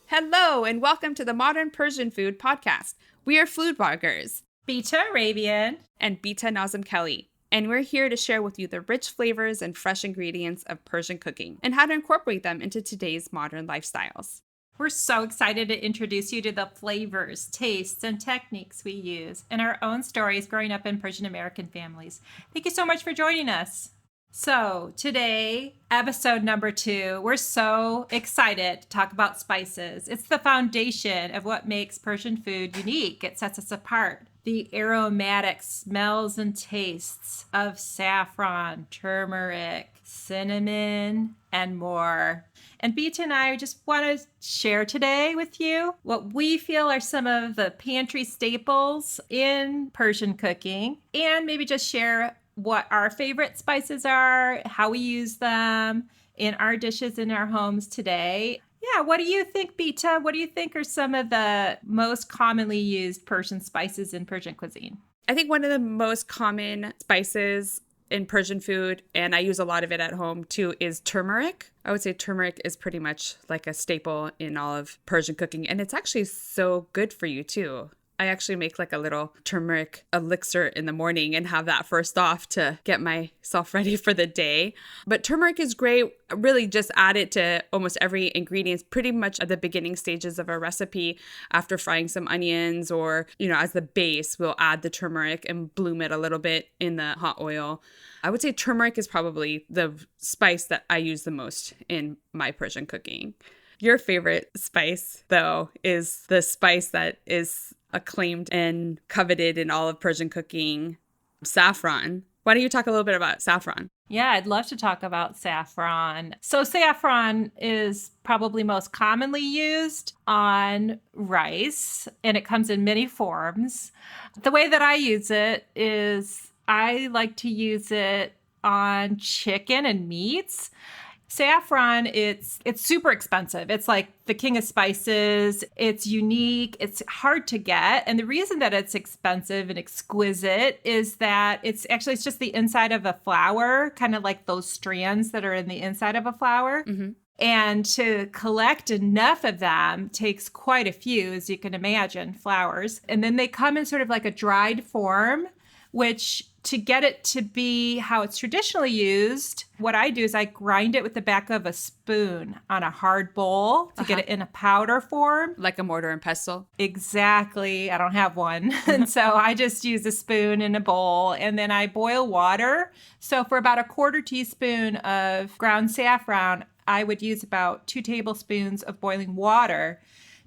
Hello, and welcome to the Modern Persian Food podcast. We are food bloggers, Bita Arabian and Bita Nazim Kelly, and we're here to share with you the rich flavors and fresh ingredients of Persian cooking and how to incorporate them into today's modern lifestyles. We're so excited to introduce you to the flavors, tastes, and techniques we use and our own stories growing up in Persian American families. Thank you so much for joining us. So today, episode number 2, we're so excited to talk about spices. It's the foundation of what makes Persian food unique. It sets us apart. The aromatic smells and tastes of saffron, turmeric, cinnamon, and more. And Bita and I just want to share today with you what we feel are some of the pantry staples in Persian cooking, and maybe just share what our favorite spices are, how we use them in our dishes in our homes today. Yeah, what do you think, Bita? What do you think are some of the most commonly used Persian spices in Persian cuisine? I think one of the most common spices in Persian food, and I use a lot of it at home too, is turmeric. I would say turmeric is pretty much like a staple in all of Persian cooking, and it's actually so good for you too. I actually make like a little turmeric elixir in the morning and have that first off to get myself ready for the day. But turmeric is great. Really just add it to almost every ingredient, pretty much at the beginning stages of a recipe. After frying some onions or, as the base, we'll add the turmeric and bloom it a little bit in the hot oil. I would say turmeric is probably the spice that I use the most in my Persian cooking. Your favorite spice, though, is the spice that is acclaimed and coveted in all of Persian cooking, saffron. Why don't you talk a little bit about saffron? Yeah, I'd love to talk about saffron. So saffron is probably most commonly used on rice, and it comes in many forms. The way that I use it is I like to use it on chicken and meats. Saffron, it's super expensive. It's like the king of spices. It's unique. It's hard to get. And the reason that it's expensive and exquisite is that it's just the inside of a flower, kind of like those strands that are in the inside of a flower. Mm-hmm. And to collect enough of them takes quite a few, as you can imagine, flowers. And then they come in sort of like a dried form, which to get it to be how it's traditionally used, what I do is I grind it with the back of a spoon on a hard bowl to get it in a powder form. Like a mortar and pestle? Exactly. I don't have one. And so I just use a spoon in a bowl, and then I boil water. So for about a quarter teaspoon of ground saffron, I would use about 2 tablespoons of boiling water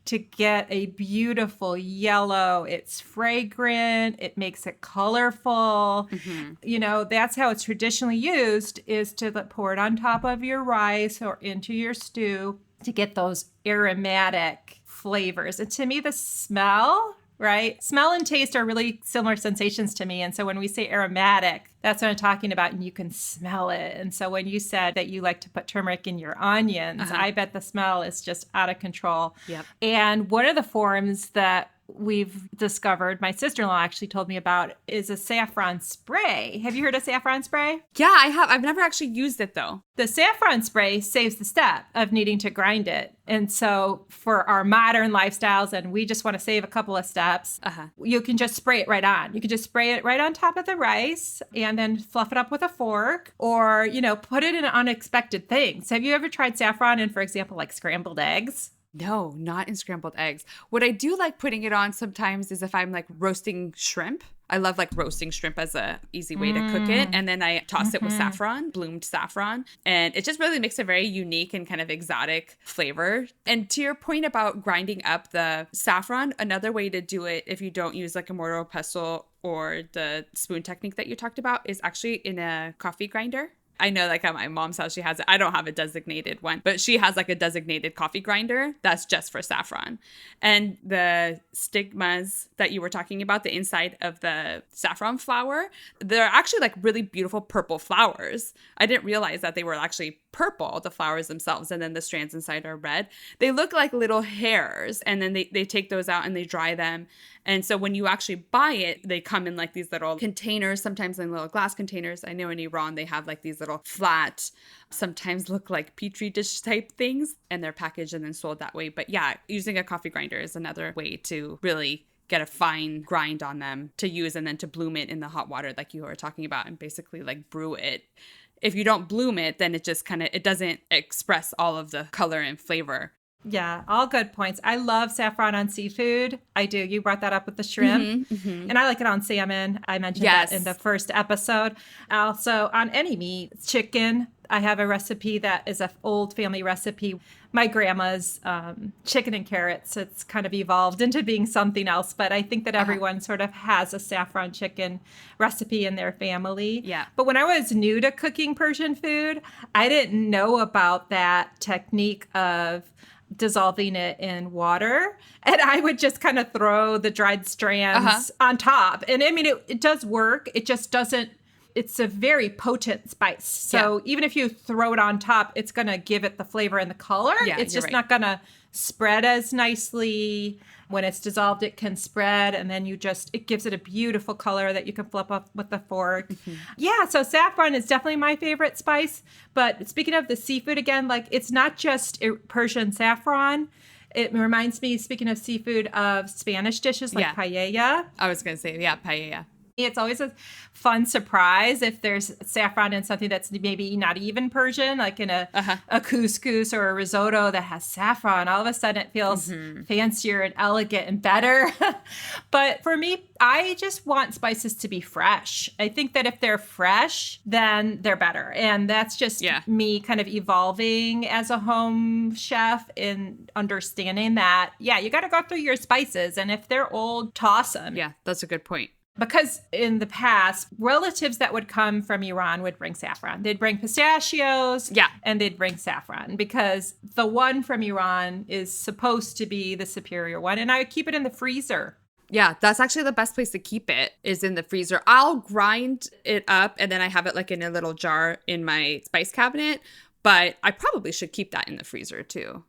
to get a beautiful yellow. It's fragrant. It makes it colorful. Mm-hmm. That's how it's traditionally used, is to pour it on top of your rice or into your stew to get those aromatic flavors. And to me, the smell, right? Smell and taste are really similar sensations to me. And so when we say aromatic, that's what I'm talking about, and you can smell it. And so when you said that you like to put turmeric in your onions, I bet the smell is just out of control. Yep. And one of the forms that we've discovered, my sister-in-law actually told me about, is a saffron spray. Have you heard of saffron spray? Yeah, I have. I've never actually used it, though. The saffron spray saves the step of needing to grind it. And so for our modern lifestyles, and we just want to save a couple of steps, you can just spray it right on. You can just spray it right on top of the rice and then fluff it up with a fork, or, put it in unexpected things. Have you ever tried saffron in, for example, like scrambled eggs? No, not in scrambled eggs. What I do like putting it on sometimes is if I'm like roasting shrimp. I love like roasting shrimp as a easy way to cook it. And then I toss it with saffron, bloomed saffron. And it just really makes a very unique and kind of exotic flavor. And to your point about grinding up the saffron, another way to do it if you don't use like a mortar or pestle or the spoon technique that you talked about is actually in a coffee grinder. I know like at my mom's house, she has it. I don't have a designated one, but she has like a designated coffee grinder that's just for saffron. And the stigmas that you were talking about, the inside of the saffron flower, they're actually like really beautiful purple flowers. I didn't realize that they were actually purple, the flowers themselves, and then the strands inside are red. They look like little hairs, and then they take those out and they dry them. And so when you actually buy it, they come in like these little containers, sometimes in little glass containers. I know in Iran, they have like these little flat, sometimes look like Petri dish type things, and they're packaged and then sold that way. But yeah, using a coffee grinder is another way to really get a fine grind on them to use, and then to bloom it in the hot water like you were talking about, and basically like brew it. If you don't bloom it, then it just it doesn't express all of the color and flavor. Yeah, all good points. I love saffron on seafood. I do. You brought that up with the shrimp. And I like it on salmon. I mentioned that in the first episode. Also on any meat, chicken. I have a recipe that is an old family recipe. My grandma's chicken and carrots. It's kind of evolved into being something else, but I think that everyone sort of has a saffron chicken recipe in their family. Yeah. But when I was new to cooking Persian food, I didn't know about that technique of dissolving it in water, and I would just kind of throw the dried strands on top. And I mean, it does work. It just doesn't, it's a very potent spice. So even if you throw it on top, it's going to give it the flavor and the color. It's just not going to spread as nicely. When it's dissolved, it can spread, and then it gives it a beautiful color that you can flip up with the fork. Yeah, so saffron is definitely my favorite spice. But speaking of the seafood again, like it's not just Persian saffron. It reminds me, speaking of seafood, of Spanish dishes like paella. I was going to say, paella. It's always a fun surprise if there's saffron in something that's maybe not even Persian, like in a couscous or a risotto that has saffron. All of a sudden it feels fancier and elegant and better. But for me, I just want spices to be fresh. I think that if they're fresh, then they're better. And that's just me kind of evolving as a home chef in understanding that, you got to go through your spices. And if they're old, toss them. Yeah, that's a good point. Because in the past, relatives that would come from Iran would bring saffron. They'd bring pistachios and they'd bring saffron because the one from Iran is supposed to be the superior one. And I would keep it in the freezer. Yeah, that's actually the best place to keep it is in the freezer. I'll grind it up and then I have it like in a little jar in my spice cabinet. But I probably should keep that in the freezer too.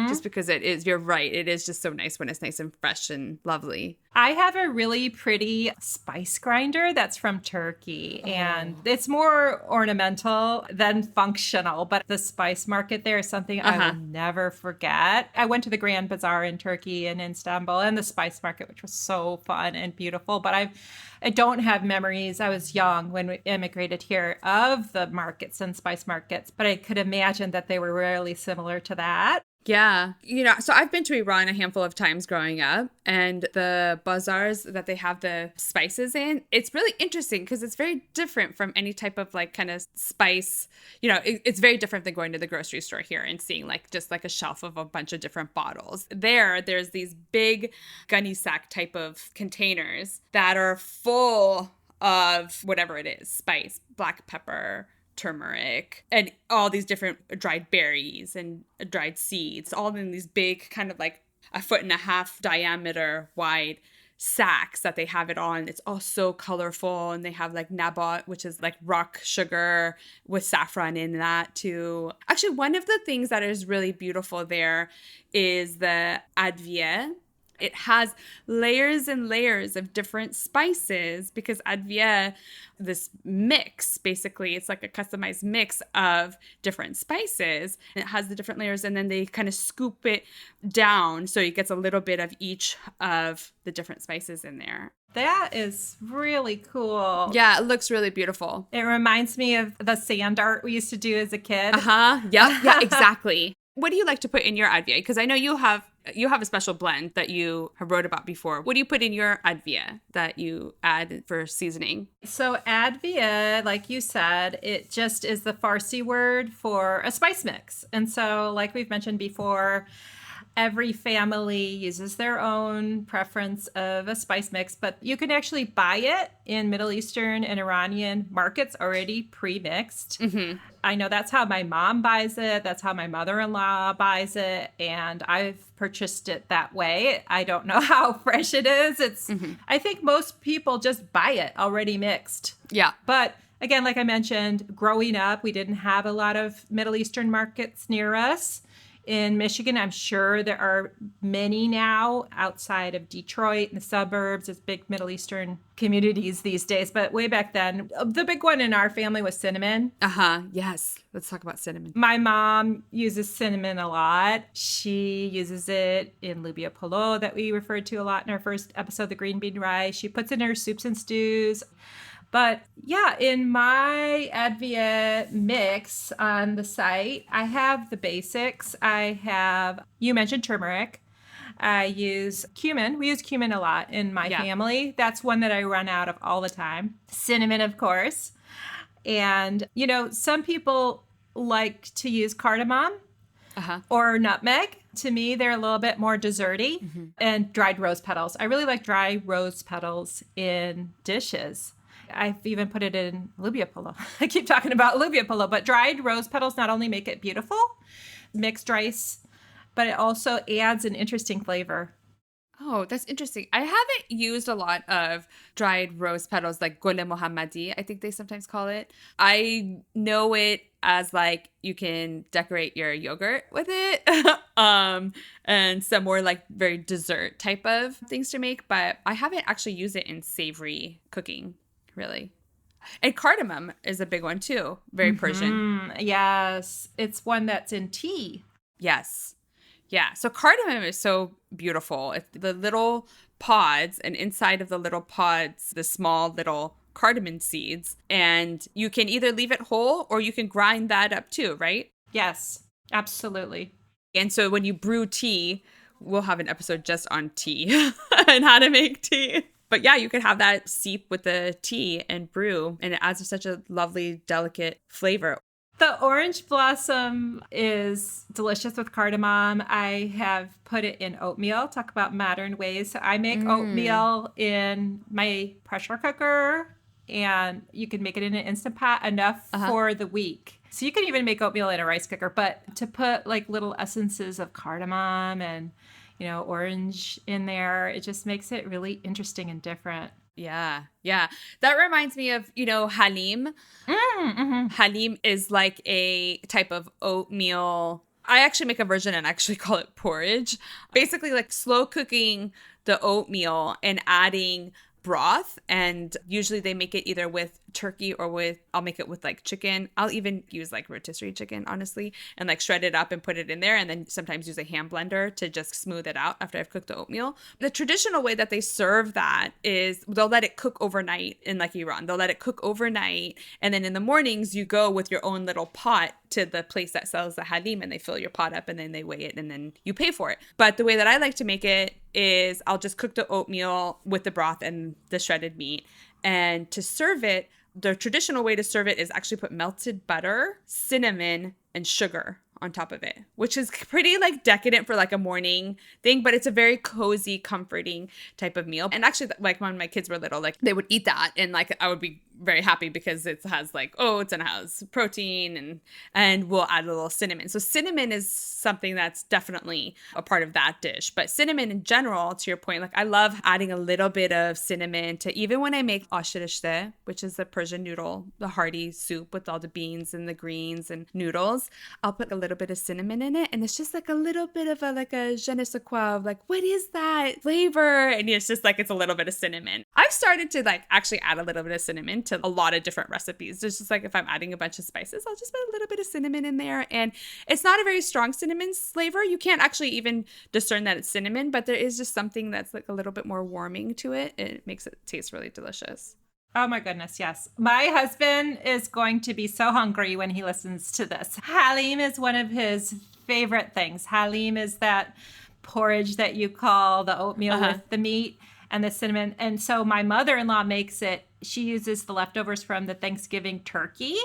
Just because it is, you're right, it is just so nice when it's nice and fresh and lovely. I have a really pretty spice grinder that's from Turkey. And it's more ornamental than functional. But the spice market there is something I will never forget. I went to the Grand Bazaar in Turkey and in Istanbul and the spice market, which was so fun and beautiful. But I don't have memories. I was young when we immigrated here of the markets and spice markets, but I could imagine that they were really similar to that. Yeah. So I've been to Iran a handful of times growing up, and the bazaars that they have the spices in, it's really interesting because it's very different from any type of like kind of spice. It's very different than going to the grocery store here and seeing like just like a shelf of a bunch of different bottles. There's these big gunny sack type of containers that are full of whatever it is, spice, black pepper, turmeric, and all these different dried berries and dried seeds, all in these big kind of like 1.5 foot diameter wide sacks that they have it all, and it's all so colorful. And they have like nabat, which is like rock sugar with saffron in that too. Actually, one of the things that is really beautiful there is the Advieh. It has layers and layers of different spices because Advieh, this mix, basically, it's like a customized mix of different spices. And it has the different layers, and then they kind of scoop it down so it gets a little bit of each of the different spices in there. That is really cool. Yeah, it looks really beautiful. It reminds me of the sand art we used to do as a kid. Yeah, exactly. What do you like to put in your Advieh? Because I know you have a special blend that you have wrote about before. What do you put in your Advieh that you add for seasoning? So Advieh, like you said, it just is the Farsi word for a spice mix. And so like we've mentioned before, every family uses their own preference of a spice mix, but you can actually buy it in Middle Eastern and Iranian markets already pre-mixed. I know that's how my mom buys it. That's how my mother-in-law buys it. And I've purchased it that way. I don't know how fresh it is. I think most people just buy it already mixed. Yeah. But again, like I mentioned, growing up, we didn't have a lot of Middle Eastern markets near us. In Michigan, I'm sure there are many now outside of Detroit and the suburbs. There's big Middle Eastern communities these days. But way back then, the big one in our family was cinnamon. Yes. Let's talk about cinnamon. My mom uses cinnamon a lot. She uses it in Lubia Polo that we referred to a lot in our first episode, the green bean rice. She puts it in her soups and stews. But yeah, in my Advieh mix on the site, I have the basics. You mentioned turmeric. I use cumin. We use cumin a lot in my family. That's one that I run out of all the time. Cinnamon, of course. And, some people like to use cardamom or nutmeg. To me, they're a little bit more desserty. And dried rose petals. I really like dry rose petals in dishes. I've even put it in Lubia Polo. I keep talking about Lubia Polo, but dried rose petals not only make it beautiful, mixed rice, but it also adds an interesting flavor. Oh, that's interesting. I haven't used a lot of dried rose petals like Gole Mohammadi, I think they sometimes call it. I know it as like you can decorate your yogurt with it and some more like very dessert type of things to make, but I haven't actually used it in savory cooking. Really. And cardamom is a big one too. Very Persian. Yes. It's one that's in tea. Yes. Yeah. So cardamom is so beautiful. It's the little pods, and inside of the little pods, the small little cardamom seeds. And you can either leave it whole or you can grind that up too, right? Yes, absolutely. And so when you brew tea, we'll have an episode just on tea and how to make tea. But yeah, you could have that seep with the tea and brew, and it adds such a lovely, delicate flavor. The orange blossom is delicious with cardamom. I have put it in oatmeal. Talk about modern ways. So I make oatmeal in my pressure cooker, and you can make it in an Instant Pot enough for the week. So you can even make oatmeal in a rice cooker, but to put like little essences of cardamom and orange in there, it just makes it really interesting and different. Yeah. That reminds me of, halim. Halim is like a type of oatmeal. I actually make a version and actually call it porridge. Basically like slow cooking the oatmeal and adding broth, and usually they make it either with turkey or I'll make it with like chicken. I'll even use like rotisserie chicken, honestly, and like shred it up and put it in there, and then sometimes use a hand blender to just smooth it out after I've cooked the oatmeal. The traditional way that they serve that is they'll let it cook overnight in like Iran. They'll let it cook overnight, and then in the mornings you go with your own little pot to the place that sells the halim, and they fill your pot up and then they weigh it and then you pay for it. But the way that I like to make it is I'll just cook the oatmeal with the broth and the shredded meat. And to serve it, the traditional way to serve it is actually put melted butter, cinnamon, and sugar on top of it, which is pretty like decadent for like a morning thing, but it's a very cozy, comforting type of meal. And actually, like when my kids were little, like they would eat that, and like I would be very happy because it has like oats and it has protein, and we'll add a little cinnamon. So cinnamon is something that's definitely a part of that dish. But cinnamon in general, to your point, like I love adding a little bit of cinnamon to even when I make Asheh Reshteh, which is the Persian noodle, the hearty soup with all the beans and the greens and noodles. I'll put a little bit of cinnamon in it, and it's just like a little bit of a je ne sais quoi of like, what is that flavor? And it's just like, it's a little bit of cinnamon. I've started to like actually add a little bit of cinnamon to a lot of different recipes. It's just like if I'm adding a bunch of spices, I'll just put a little bit of cinnamon in there, and it's not a very strong cinnamon flavor. You can't actually even discern that it's cinnamon, but there is just something that's like a little bit more warming to it. It makes it taste really delicious. Oh my goodness, yes. My husband is going to be so hungry when he listens to this. Halim is one of his favorite things. Halim is that porridge that you call the oatmeal with the meat and the cinnamon. And so my mother-in-law makes it. She uses the leftovers from the Thanksgiving turkey.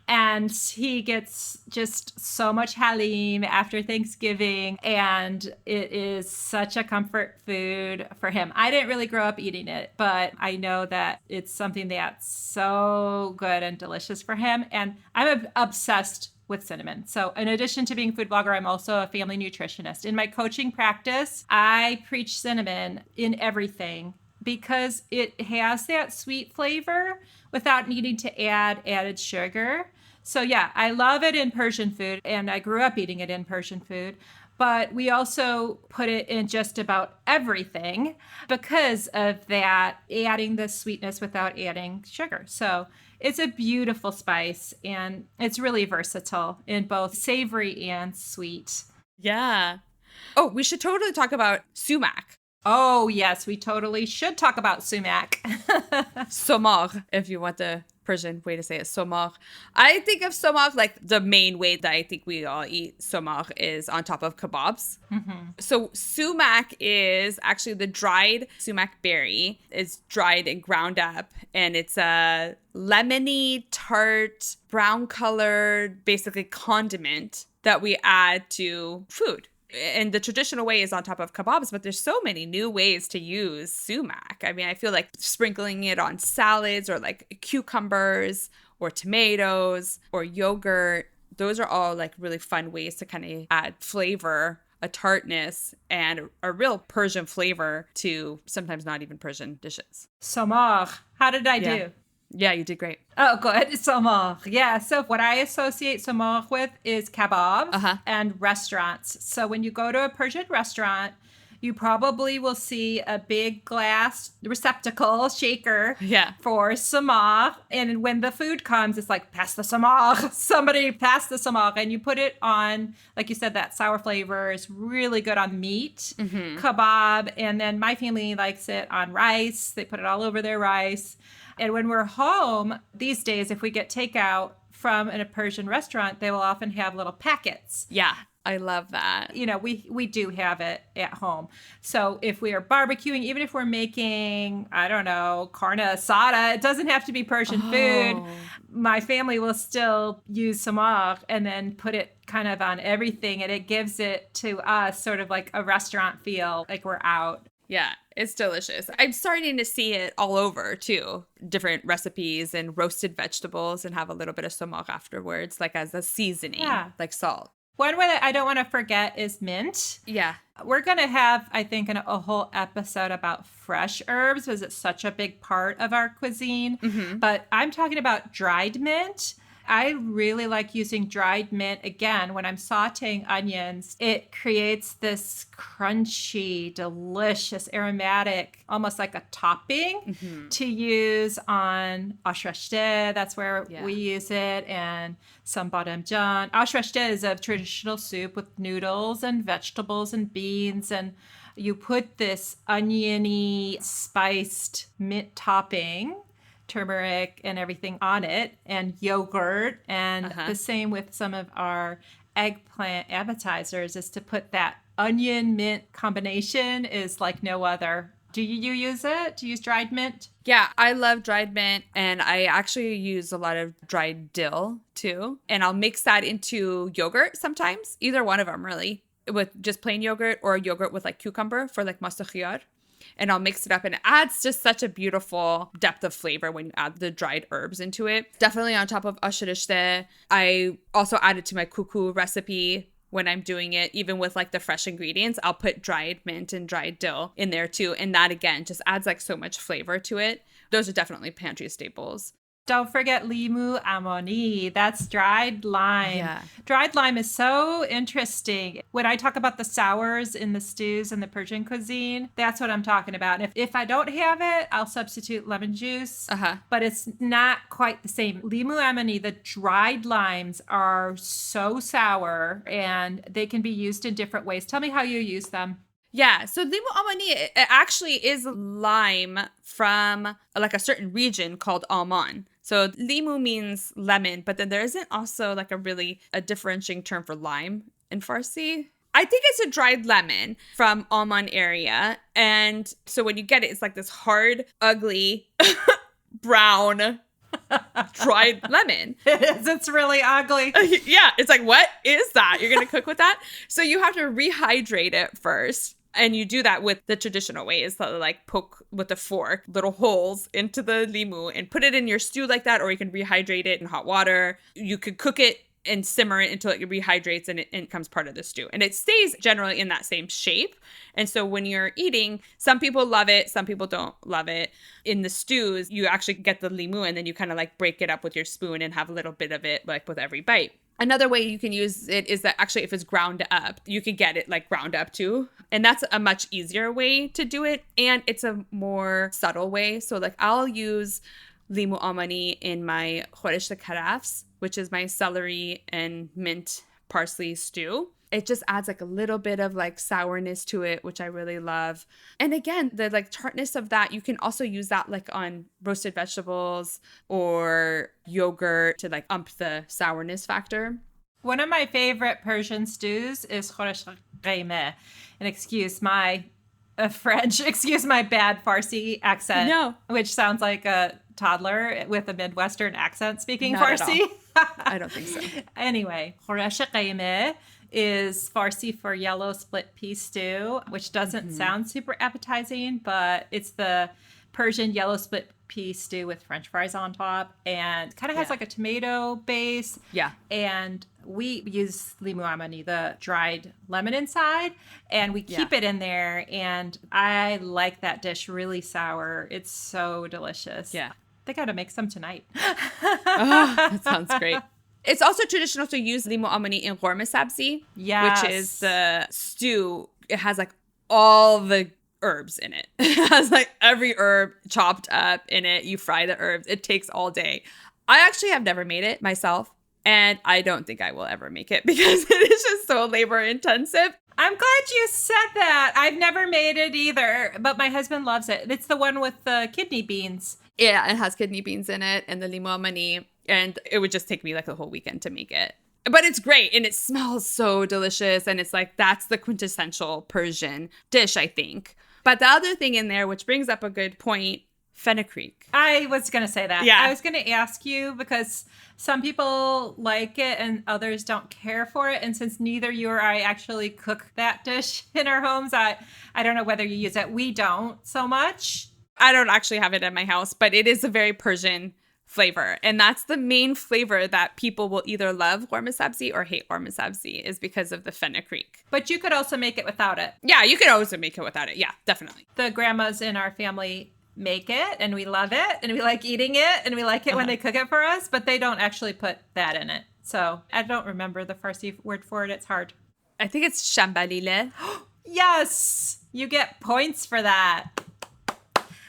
And he gets just so much halim after Thanksgiving. And it is such a comfort food for him. I didn't really grow up eating it, but I know that it's something that's so good and delicious for him. And I'm obsessed with cinnamon. So in addition to being a food blogger, I'm also a family nutritionist. In my coaching practice, I preach cinnamon in everything because it has that sweet flavor without needing to add added sugar. So yeah, I love it in Persian food, and I grew up eating it in Persian food. But we also put it in just about everything because of that, adding the sweetness without adding sugar. So it's a beautiful spice, and it's really versatile in both savory and sweet. Yeah. Oh, we should totally talk about sumac. Oh, yes, we totally should talk about sumac. Somar, if you want the Persian way to say it, somar. I think of somar like the main way that I think we all eat somar is on top of kebabs. Mm-hmm. So sumac is actually the dried sumac berry. It's dried and ground up, and it's a lemony, tart, brown colored, basically condiment that we add to food. And the traditional way is on top of kebabs, but there's so many new ways to use sumac. I mean, I feel like sprinkling it on salads or like cucumbers or tomatoes or yogurt. Those are all like really fun ways to kind of add flavor, a tartness, and a real Persian flavor to sometimes not even Persian dishes. Samar, how did I do? Yeah, you did great. Oh, good. Samar. Yeah. So what I associate samar with is kebab and restaurants. So when you go to a Persian restaurant, you probably will see a big glass receptacle shaker for samar. And when the food comes, it's like, pass the samar. Somebody pass the samar. And you put it on, like you said, that sour flavor is really good on meat, kebab. And then my family likes it on rice. They put it all over their rice. And when we're home these days, if we get takeout from a Persian restaurant, they will often have little packets. Yeah, I love that. You know, we do have it at home. So if we are barbecuing, even if we're making, I don't know, carne asada, it doesn't have to be Persian food. My family will still use samar and then put it kind of on everything. And it gives it to us sort of like a restaurant feel, like we're out. Yeah, it's delicious. I'm starting to see it all over too. Different recipes and roasted vegetables, and have a little bit of samar afterwards, like as a seasoning, like salt. One way that I don't want to forget is mint. Yeah. We're going to have, I think, a whole episode about fresh herbs because it's such a big part of our cuisine. Mm-hmm. But I'm talking about dried mint. I really like using dried mint. Again, when I'm sauteing onions, it creates this crunchy, delicious, aromatic, almost like a topping to use on Asheh Reshteh. That's where we use it. And some badamjan. Asheh Reshteh is a traditional soup with noodles and vegetables and beans. And you put this oniony, spiced mint topping, turmeric and everything on it, and yogurt, and the same with some of our eggplant appetizers, is to put that onion mint combination is like no other. Do you use it? Do you use dried mint? Yeah, I love dried mint, and I actually use a lot of dried dill too. And I'll mix that into yogurt sometimes, either one of them really, with just plain yogurt or yogurt with like cucumber for like Maast-o-Khiar. And I'll mix it up, and it adds just such a beautiful depth of flavor when you add the dried herbs into it. Definitely on top of Asheh Reshteh. I also add it to my Koo Koo recipe when I'm doing it. Even with like the fresh ingredients, I'll put dried mint and dried dill in there too. And that again just adds like so much flavor to it. Those are definitely pantry staples. Don't forget limu amoni. That's dried lime. Yeah. Dried lime is so interesting. When I talk about the sours in the stews and the Persian cuisine, that's what I'm talking about. And if I don't have it, I'll substitute lemon juice. But it's not quite the same. Limu amoni, the dried limes, are so sour, and they can be used in different ways. Tell me how you use them. Yeah, so limu amani it actually is lime from like a certain region called Alman. So limu means lemon, but then there isn't also like a differentiating term for lime in Farsi. I think it's a dried lemon from Alman area. And so when you get it, it's like this hard, ugly, brown, dried lemon. It is. It's really ugly. Yeah, it's like, what is that? You're going to cook with that? So you have to rehydrate it first. And you do that with the traditional ways, so like poke with a fork little holes into the limu and put it in your stew like that, or you can rehydrate it in hot water. You could cook it and simmer it until it rehydrates and it becomes part of the stew. And it stays generally in that same shape. And so when you're eating, some people love it, some people don't love it. In the stews, you actually get the limu and then you kind of like break it up with your spoon and have a little bit of it like with every bite. Another way you can use it is that actually if it's ground up, you can get it like ground up too. And that's a much easier way to do it. And it's a more subtle way. So like I'll use limu almani in my Khoresh Karafs, which is my celery and mint parsley stew. It just adds like a little bit of like sourness to it, which I really love. And again, the like tartness of that, you can also use that like on roasted vegetables or yogurt to like ump the sourness factor. One of my favorite Persian stews is Khoresh. And excuse my excuse my bad Farsi accent, No. Which sounds like a toddler with a Midwestern accent speaking Not Farsi. I don't think so. Anyway, Khoresh is Farsi for yellow split pea stew, which doesn't sound super appetizing, but it's the Persian yellow split pea stew with French fries on top, and kind of has like a tomato base. Yeah. And we use limu amani, the dried lemon inside, and we keep it in there. And I like that dish really sour. It's so delicious. Yeah. I think I gotta make some tonight. Oh, that sounds great. It's also traditional to use limu amani in Sabzi, Yes. which is the stew. It has like all the herbs in it. It has like every herb chopped up in it. You fry the herbs. It takes all day. I actually have never made it myself, and I don't think I will ever make it because it is just so labor intensive. I'm glad you said that. I've never made it either, but my husband loves it. It's the one with the kidney beans. Yeah, it has kidney beans in it and the limu amani, and it would just take me like a whole weekend to make it. But it's great, and it smells so delicious, and it's like that's the quintessential Persian dish, I think. But the other thing in there, which brings up a good point, fenugreek. I was going to say that. Yeah. I was going to ask you because some people like it and others don't care for it. And since neither you or I actually cook that dish in our homes, I don't know whether you use it. We don't so much. I don't actually have it at my house, but it is a very Persian flavor. And that's the main flavor that people will either love Sabzi or hate Sabzi is because of the fenugreek. But you could also make it without it. Yeah, you could also make it without it. Yeah, definitely. The grandmas in our family make it and we love it and we like eating it and we like it when they cook it for us, but they don't actually put that in it. So I don't remember the Farsi word for it. It's hard. I think it's shambalile. Yes, you get points for that.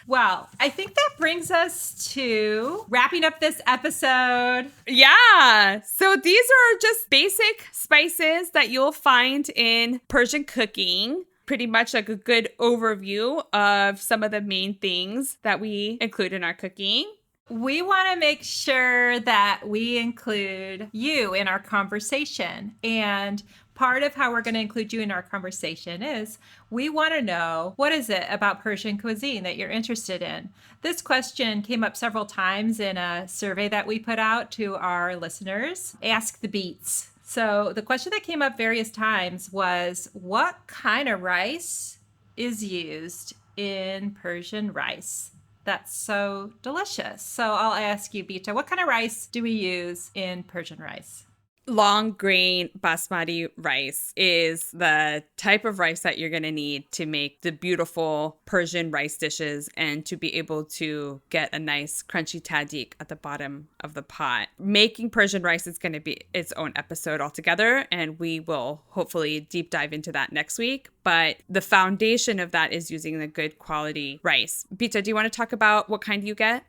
Well, I think that brings us to wrapping up this episode. Yeah. So these are just basic spices that you'll find in Persian cooking. Pretty much like a good overview of some of the main things that we include in our cooking. We want to make sure that we include you in our conversation. And part of how we're going to include you in our conversation is we want to know, what is it about Persian cuisine that you're interested in? This question came up several times in a survey that we put out to our listeners, Ask the Beats. So the question that came up various times was, what kind of rice is used in Persian rice? That's so delicious. So I'll ask you, Bita, what kind of rice do we use in Persian rice? Long grain basmati rice is the type of rice that you're going to need to make the beautiful Persian rice dishes and to be able to get a nice crunchy tahdig at the bottom of the pot. Making Persian rice is going to be its own episode altogether, and we will hopefully deep dive into that next week. But the foundation of that is using the good quality rice. Bita, do you want to talk about what kind you get?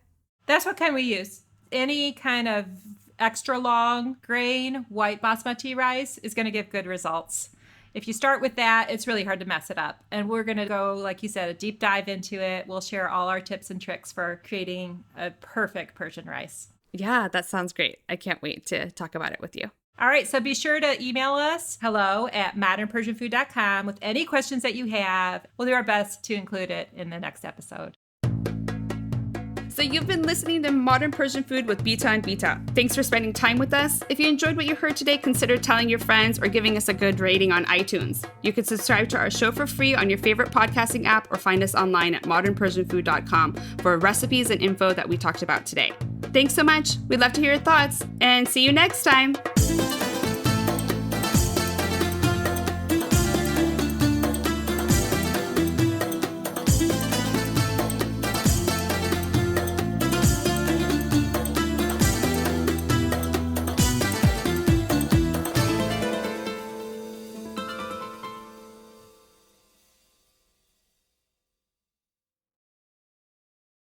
That's what kind we use. Any kind of extra long grain white basmati rice is going to give good results. If you start with that, it's really hard to mess it up. And we're going to go, like you said, a deep dive into it. We'll share all our tips and tricks for creating a perfect Persian rice. Yeah, that sounds great. I can't wait to talk about it with you. All right, so be sure to email us, hello@modernpersianfood.com, with any questions that you have. We'll do our best to include it in the next episode. So you've been listening to Modern Persian Food with Bita and Beata. Thanks for spending time with us. If you enjoyed what you heard today, consider telling your friends or giving us a good rating on iTunes. You can subscribe to our show for free on your favorite podcasting app or find us online at modernpersianfood.com for recipes and info that we talked about today. Thanks so much. We'd love to hear your thoughts, and see you next time.